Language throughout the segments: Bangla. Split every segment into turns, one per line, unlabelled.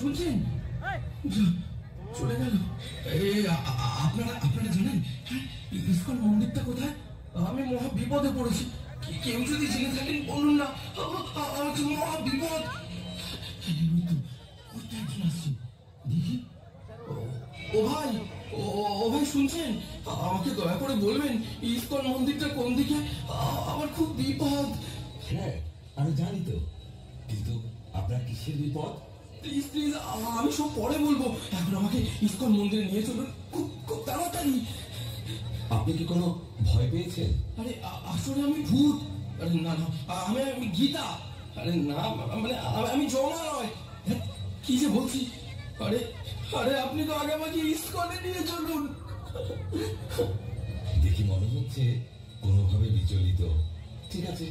শুনছেন? চলে গেল। আপনারা জানেন ইসকন মন্দিরটা কোথায়? আমি মহা বিপদে পড়েছি। কেউ যদি জেনে থাকেন বলুন না, মহা বিপদ। দেখি, ও ভাই শুনছেন? আমাকে দয়া করে বলবেন ইসকন মন্দিরটা কোন দিকে? আমার খুব বিপদ।
হ্যাঁ, আমি জানি তো, কিন্তু আপনার কিসের বিপদ?
প্লিজ প্লিজ, আমি সব পরে বলবো। এখন আমাকে ইসকন মন্দিরে নিয়ে চলুন, খুব তাড়াতাড়ি।
আপনি কি কোনো ভয় পেয়েছেন?
আরে আসলে আমি ভূত। আরে না, আমি গীতা। আরে না, মানে আমি জমা নয়। কি যে বলছি। আরে আপনি তো আগে আমাকে ইসকনে নিয়ে চলুন।
দেখি মনে হচ্ছে কোনোভাবে বিচলিত। ঠিক আছে,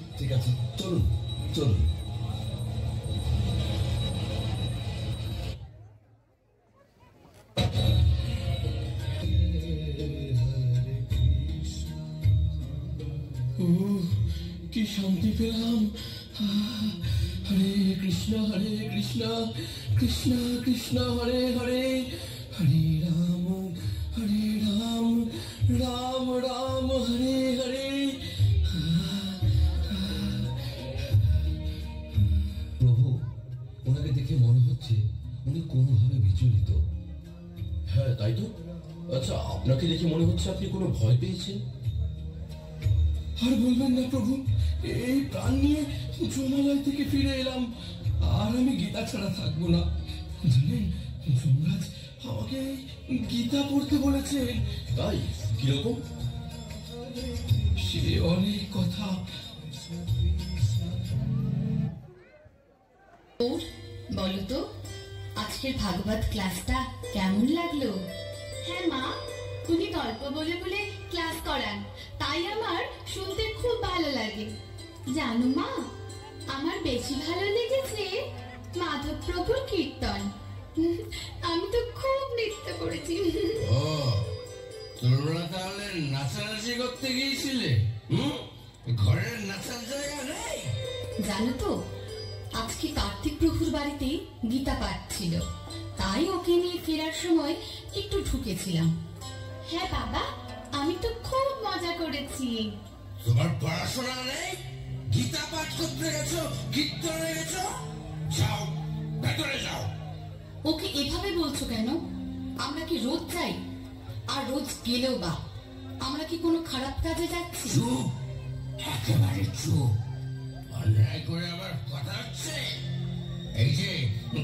চলুন।
কি শান্তি পেলাম। হরে কৃষ্ণ কৃষ্ণ কৃষ্ণ হরে হরে, হরে রাম রাম রাম হরে হরে।
প্রভু, ওনাকে দেখে মনে হচ্ছে উনি কোনোভাবে বিচলিত।
হ্যাঁ তাই তো। আচ্ছা, আপনাকে দেখে মনে হচ্ছে আপনি কোনো ভয় পেয়েছেন? আর বলবেন না প্রভু, এই প্রাণ নিয়ে যমালয় থেকে ফিরে এলাম, আর আমি গীতা ছাড়া থাকবো না। জানেন, যমরাজ আমাকে গীতা পড়তে বলেছেন। তাই? কিরকম? সে অনেক কথা।
বলো তো, আজকের ভাগবত ক্লাসটা কেমন লাগলো?
হ্যাঁ মা, উনি গল্প বলে বলে ক্লাস করান, তাই আমার শুনতে খুব ভালো লাগে। জানো মা, আমার বেশি ভালো লেগেছে মাধব প্রভুর কীর্তন। আমি তো খুব নৃত্য করেছি।
তোমরা তাহলে নাচানাচি করতে গিয়েছিলে? ঘরের নাচার জায়গা নেই?
জানো তো, আজকে কার্তিক প্রভুর বাড়িতে গীতা পাঠ ছিল, তাই ওকে নিয়ে ফেরার সময় একটু ঢুকেছিলাম।
হ্যাঁ বাবা, আমি তো খুব মজা করেছি।
তোমার পড়াশোনা নেই? গীতা পাঠ করতে গেছো, কীর্তনে গেছো? যাও, ভেতরে যাও।
ওকে এভাবে বলছো কেন? আমরা কি রোজ যাই? আর রোজ গেলেও বা আমরা কি কোনো খারাপ কাজে যাচ্ছি?
চুপ, একেবারে চুপ। অন্যায় করে আবার কথা হচ্ছে। এই যে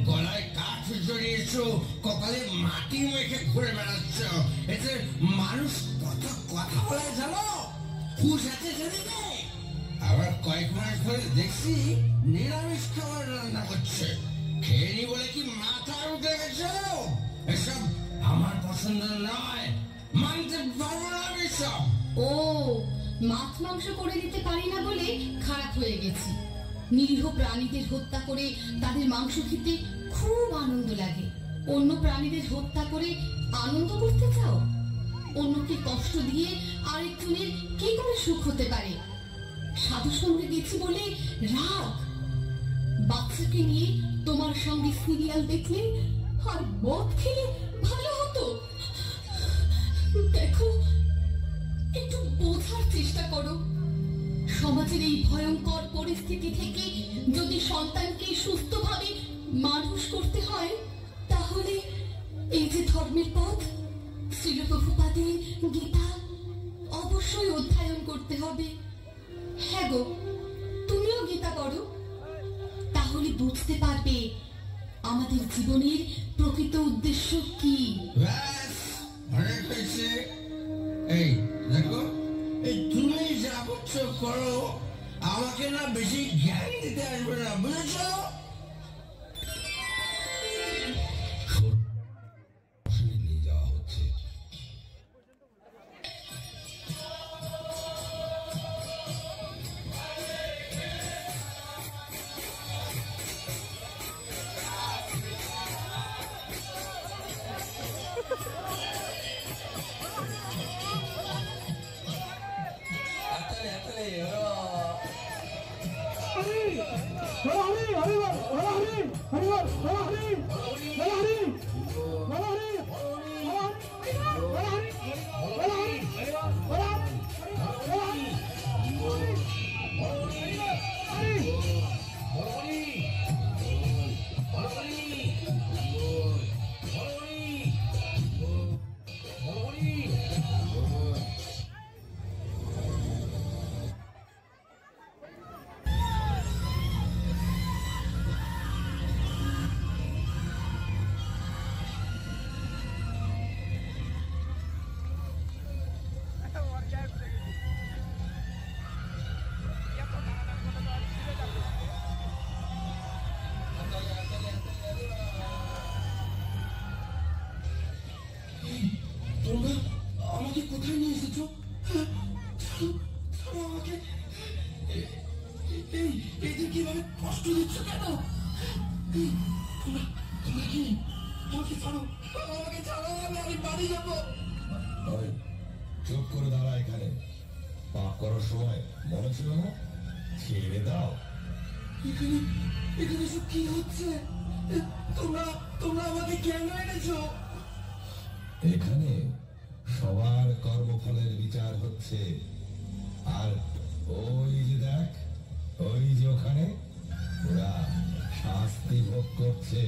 গলায় কাঠ জড়িয়েছো, কপালে মাটি মেখে ঘুরে বেড়াচ্ছ, এতে মানুষ কত কথা বলে জানো? হুশ আছে সেদিকে? আবার কয়েক মাস ধরে দেখছি নিরামিষ খাবার রান্না করছে। খেয়ে নি বলে কি মাথা উঠে গেছে? এসব আমার পছন্দ নয়, মানতে পারবো না আমি সব।
ও, মাছ মাংস করে দিতে পারি না বলে খারাপ হয়ে গেছি। নিরীহ প্রাণীদের হত্যা করে তাদের মাংস খেতে খুব আনন্দ লাগে। অন্য প্রাণীদের হত্যা করে আনন্দ করতে চাও? অন্যকে কষ্ট দিয়ে আরেকজনের কি করে সুখ হতে পারে? সাধু সঙ্গে গেছি বলে রাগ? বাচ্চাকে নিয়ে তোমার সঙ্গে সিরিয়াল দেখলে আর মদ খেলে ভালো হতো। দেখো, একটু বোঝার চেষ্টা করো। সমাজের এই ভয়ঙ্কর পরিস্থিতি থেকে যদি সন্তানকে সুস্থভাবে মানুষ করতে হয়, তাহলে এই যে ধর্মের পথ, শ্রীল প্রভুপাদের গীতা অবশ্যই অধ্যয়ন করতে হবে। হ্যাঁ গো, তুমিও গীতা পড়ো, তাহলে বুঝতে পারবে আমাদের জীবনের প্রকৃত উদ্দেশ্য কি।
এই দেখো, এই তুমি যা করছো করো, আমাকে না বেশি জ্ঞান দিতে আসবে না, বুঝেছো? নিয়ে যাওয়া হচ্ছে।
হরে হরে হরে হরে
তোমরা আমাকে কোথায় নিয়ে এসেছো? আমাকে এদের কিভাবে কষ্ট দিচ্ছ কেন? তোমরা কি আমাকে ছাড়ো, আমাকে ছাড়ো, আমি বাড়ি যাবো। চুপ করে দাঁড়া এখানে। পাপ করার সময় মনে ছিল না? ছেড়ে দাও। এখানে এখানে সব কি হচ্ছে? তোমরা আমাকে কেন এনেছো? এখানে সবার কর্মফলের বিচার হচ্ছে। আর ওই যে দেখ, ওই যে ওখানে ওরা শাস্তি ভোগ করছে।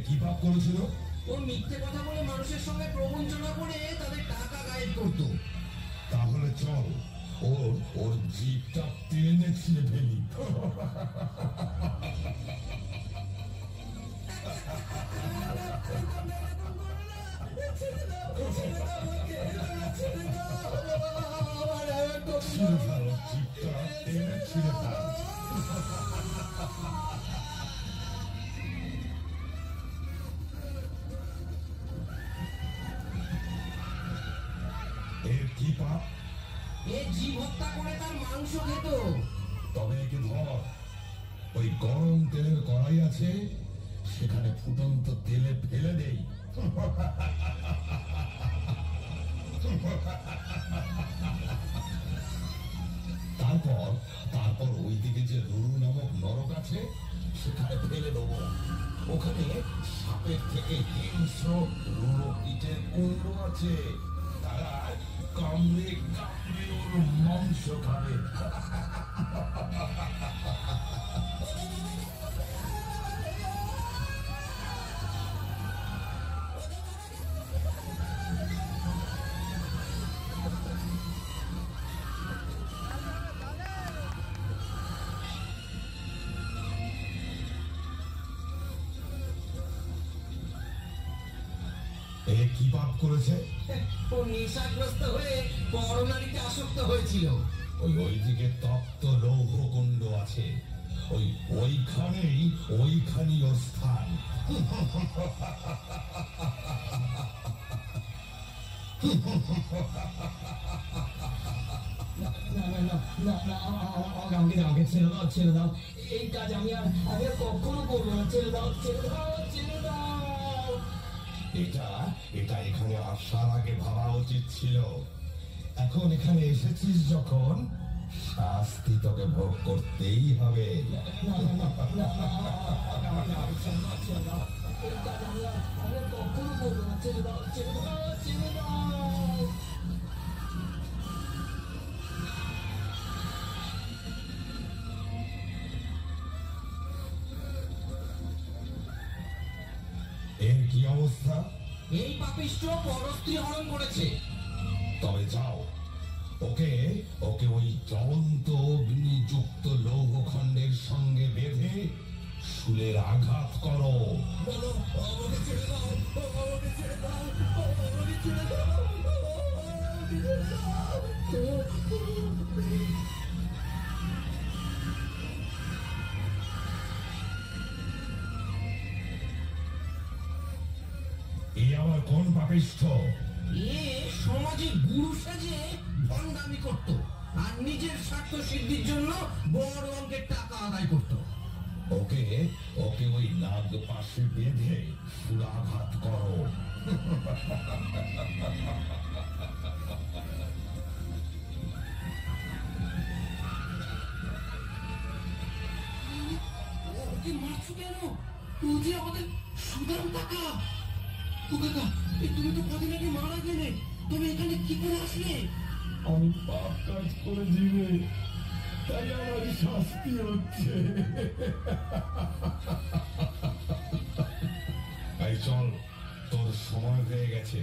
কি পাপ করেছিল?
ওর মিথ্যে কথা বলে মানুষের সঙ্গে প্রবঞ্চনা করে তাদের টাকা গায়েব করতো।
তাহলে চল ওর জিভটা টেনে ছিঁড়ে ফেলি। ছিঁড়ে ফেল, জিভটা টেনে ছিঁড়ে ফেল। এর কি পাপ?
এ জীব হত্যা করে তার মাংস খেত।
তবে একে ধর। ওই গরম তেলের কড়াই আছে, সেখানে ফুটন্ত তেলে ফেলে দেই। তারপর ওইদিকে যে রুরু নামক নরক আছে, সেখানে ফেলে দেবো। ওখানে সাপের থেকে হিংস্র রুরু পিঠের কুণ্ড আছে। তারা কামড়ে কামড়ে ওর মাংস খাবে। এ কি পাপ করেছে?
ও নেশাগ্রস্ত হয়ে পরনারীতে আসক্ত হয়েছিল।
ওইদিকে তপ্ত লৌহ কুণ্ড আছে, ওইখানেই ওর স্থান।
আমাকে ছেড়ে দাও। এই কাজ আমি আর কখনো করবো না। ছেড়ে দাও।
এটা এখানে আসার আগে ভাবা উচিত ছিল। এখন এখানে এসেছিস যখন, শাস্তি তোকে ভোগ করতেই হবে। এর কি অবস্থা?
এই পাপিষ্ঠ পরস্ত্রী হরণ করেছে।
তবে যাও, ওকে ওই জ্বলন্ত অগ্নিযুক্ত লৌহখণ্ডের সঙ্গে বেঁধে শুলের আঘাত করো। এ আবার কোন পাপিষ্ঠ?
এ সমাজে গুরু সেজে ভণ্ডামি করত আর নিজের স্বার্থ সিদ্ধির জন্য বড় অঙ্কের টাকা আদায় করত।
ওকে ওকে ওই নাগ পাশে বেঁধে সুরাঘাত করো।
ওকে মারছো কেন? ও যে আমাদের সুদাম কাকা। ও কাকা, তুমি তো কদিন আগে মারা গেলে, তবে এখানে কি করে আসলে?
আমি পাপ কাজ করে দিবে, তাই আমার শাস্তি হচ্ছে। এই চল, তোর সময় হয়ে গেছে।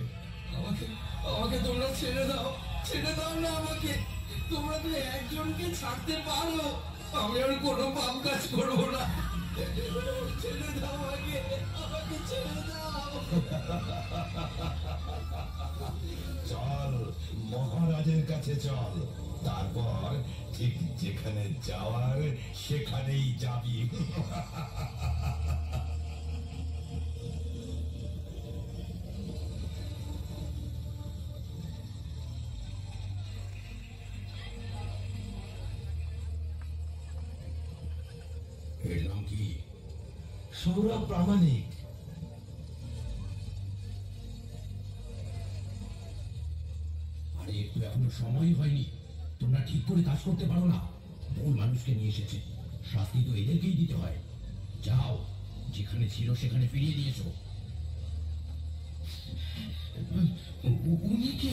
আমাকে আমাকে তোমরা ছেড়ে দাও না আমাকে। তোমরা তো একজনকে ছাড়তে পারো, আমি আর কোনো পাপ কাজ করবো না। ছেড়ে দাও আমাকে ছেড়ে দাও।
চল, মহারাজের কাছে চল, তারপর ঠিক যেখানে যাওয়ার সেখানেই যাবি।
এর নাম কি?
সৌরভ প্রামাণিক।
আরে একটু এখনো সময় হয়নি, তোমরা ঠিক করে কাজ করতে পারো না। ভুল মানুষকে নিয়ে এসেছে, শাস্তি তো এদেরকেই দিতে হয়। যাও, যেখানে ছিল সেখানে ফিরিয়ে দিয়েছো। উনি কে?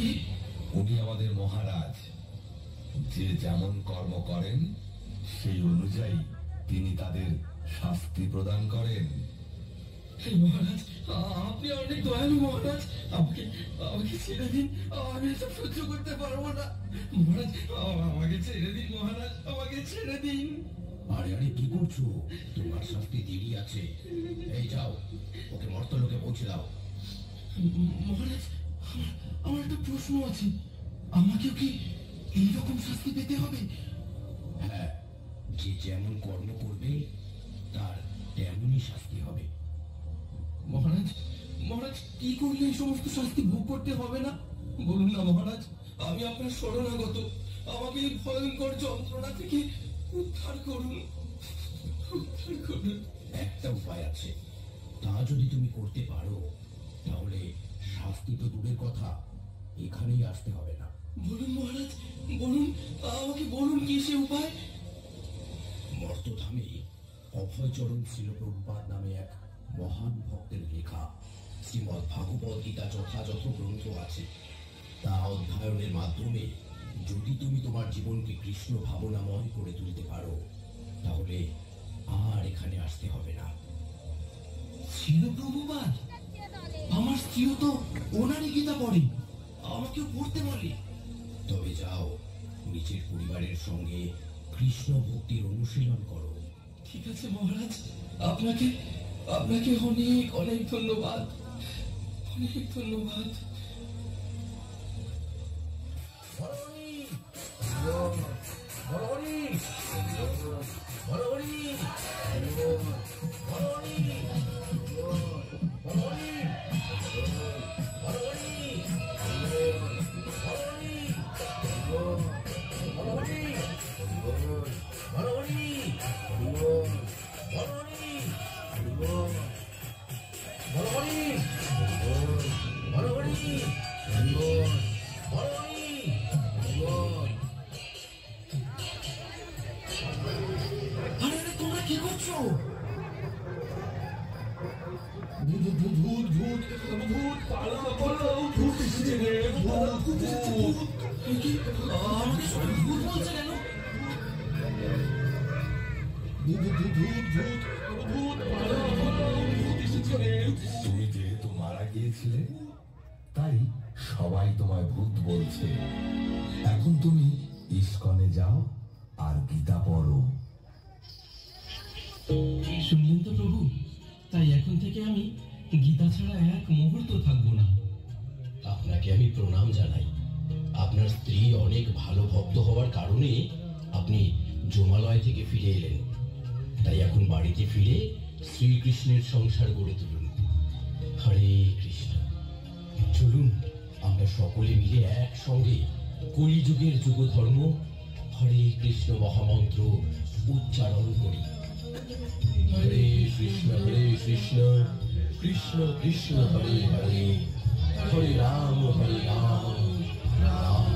উনি আমাদের মহারাজ। যে যেমন কর্ম করেন সেই অনুযায়ী তিনি তাদের শাস্তি প্রদান করেন।
মহারাজ, আপনি অনেক দয়ালু মহারাজ। আমাকে আমাকে ছেড়ে দিন, আমি এসব সহ্য করতে পারবো না। মহারাজ, আমাকে ছেড়ে দিন মহারাজ, আমাকে ছেড়ে দিন। আরে আরে, কি করছো? তোমার শাস্তি দেরি আছে। এই যাও, ওকে মর্তলোকে পৌঁছে দাও। মহারাজ, আমার একটা প্রশ্ন আছে। আমাকেও কি এইরকম শাস্তি পেতে হবে? হ্যাঁ, যে যেমন কর্ম করবে তার তেমনই শাস্তি হবে। মহারাজ, মহারাজ, কি করলে এই সমস্ত শাস্তি ভোগ করতে হবে না? বলুন না মহারাজ, আমি আপনার শরণাগত। আমাকে এই ভয়ঙ্কর যন্ত্রণা থেকে উদ্ধার করুন, উদ্ধার করুন। একটা উপায় আছে, তা যদি তুমি করতে পারো তাহলে শাস্তি তো দূরের কথা, এখানেই আসতে হবে না। বলুন মহারাজ, বলুন, আমাকে বলুন কি সে উপায়। মর্তধামে অভয়চরণ ছিল প্রভুপাদ নামে এক মহান ভক্তের লেখা শ্রীমদ্ ভাগবত গীতা যথাযথ গ্রন্থ আছে। তা অধ্যয়নের মাধ্যমে যদি তুমি তোমার জীবনকে কৃষ্ণ ভাবনাময় করে তুলতে পারো তাহলে আর এখানে আসতে হবে না। ছিল প্রভুপাদ, আমার স্ত্রীও তো ওনারই গীতা পড়ে, আমাকেও পড়তে বলে। তবে যাও, নিজের পরিবারের সঙ্গে কৃষ্ণ ভক্তির অনুশীলন করো। ঠিক আছে মহারাজ, আপনাকে আপনাকে অনেক অনেক ধন্যবাদ, অনেক ধন্যবাদ।
তুমি যেহেতু মারা গিয়েছিলে তাই সবাই তোমায় ভূত বলছে। এখন তুমি ইস্কনে যাও আর গীতা পড়ো।
শুনলেন তো প্রভু, তাই এখন থেকে আমি গীতা ছাড়া এক মুহূর্ত থাকবো না।
আপনাকে আমি প্রণাম জানাই। আপনার স্ত্রী অনেক ভালো ভক্ত হওয়ার কারণে আপনি জমালয় থেকে ফিরে এলেন। তাই এখন বাড়িতে ফিরে শ্রীকৃষ্ণের সংসার গড়ে তুলুন। হরে কৃষ্ণ। চলুন আমরা সকলে মিলে একসঙ্গে কলিযুগের যুগধর্ম হরে কৃষ্ণ মহামন্ত্র উচ্চারণ করি।
কৃষ্ণ কৃষ্ণ কৃষ্ণ হরে হরে হরে রাম রাম